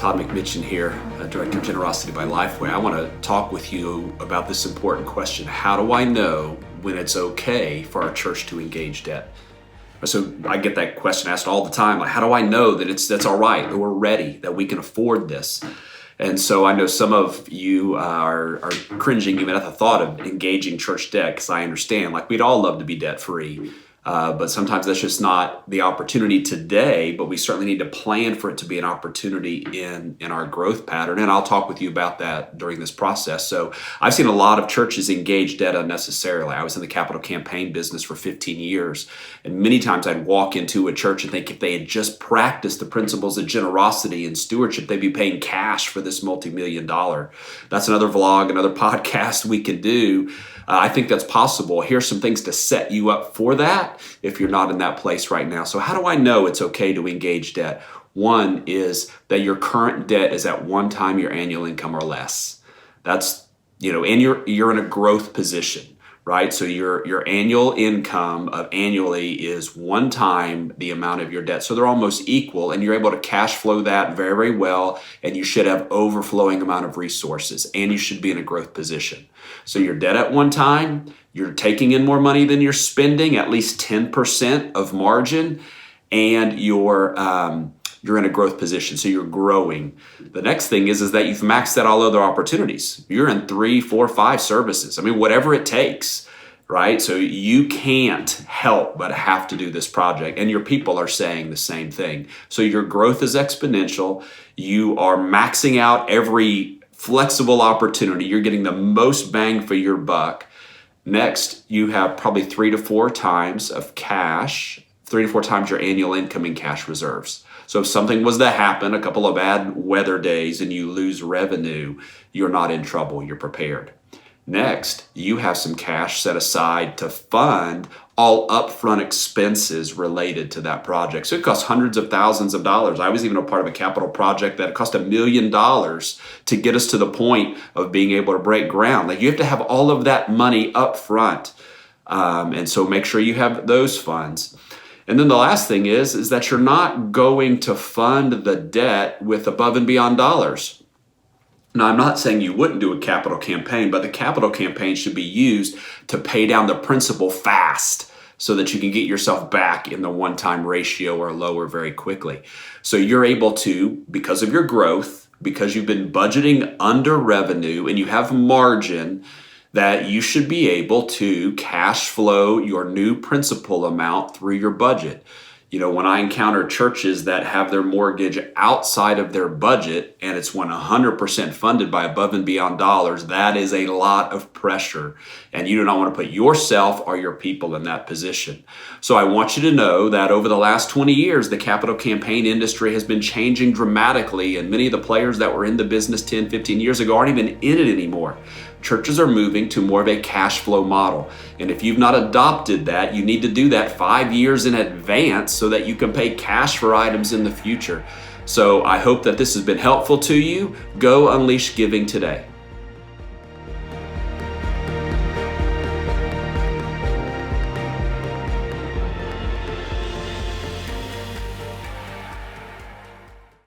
Todd McMitchin here, Director of Generosity by Lifeway. I want to talk with you about this important question. How do I know when it's okay for our church to engage debt? So I get that question asked all the time. Like, how do I know that that's all right, that we're ready, that we can afford this? And so I know some of you are cringing even at the thought of engaging church debt, because I understand, like, we'd all love to be debt-free. But sometimes that's just not the opportunity today, but we certainly need to plan for it to be an opportunity in our growth pattern. And I'll talk with you about that during this process. So I've seen a lot of churches engage debt unnecessarily. I was in the capital campaign business for 15 years. And many times I'd walk into a church and think if they had just practiced the principles of generosity and stewardship, they'd be paying cash for this multi-million-dollar. That's another vlog, another podcast we can do. I think that's possible. Here's some things to set you up for that if you're not in that place right now. So how do I know it's okay to engage debt? One is that your current debt is at one time your annual income or less. That's, and you're in a growth position, right? So your annual income of annually is one time the amount of your debt. So they're almost equal, and you're able to cash flow that very, very well, and you should have overflowing amount of resources, and you should be in a growth position. So your debt at one time, you're taking in more money than you're spending, at least 10% of margin, and you're in a growth position, so you're growing. The next thing is that you've maxed out all other opportunities. You're in 3, 4, 5 services. I mean, whatever it takes, right? So you can't help but have to do this project, and your people are saying the same thing. So your growth is exponential. You are maxing out every flexible opportunity. You're getting the most bang for your buck. Next, you have probably 3 to 4 times of cash, 3 to 4 times your annual income in cash reserves. So if something was to happen, a couple of bad weather days, and you lose revenue, you're not in trouble, you're prepared. Next, you have some cash set aside to fund all upfront expenses related to that project. So it costs hundreds of thousands of dollars. I was even a part of a capital project that cost $1 million to get us to the point of being able to break ground. Like, you have to have all of that money up front. And so make sure you have those funds. And then the last thing is that you're not going to fund the debt with above and beyond dollars. Now, I'm not saying you wouldn't do a capital campaign, but the capital campaign should be used to pay down the principal fast so that you can get yourself back in the one-time ratio or lower very quickly. So you're able to, because of your growth, because you've been budgeting under revenue and you have margin, that you should be able to cash flow your new principal amount through your budget. When I encounter churches that have their mortgage outside of their budget and it's 100% funded by above and beyond dollars, that is a lot of pressure. And you do not want to put yourself or your people in that position. So I want you to know that over the last 20 years, the capital campaign industry has been changing dramatically. And many of the players that were in the business 10, 15 years ago aren't even in it anymore. Churches are moving to more of a cash flow model. And if you've not adopted that, you need to do that 5 years in advance so that you can pay cash for items in the future. So I hope that this has been helpful to you. Go unleash giving today.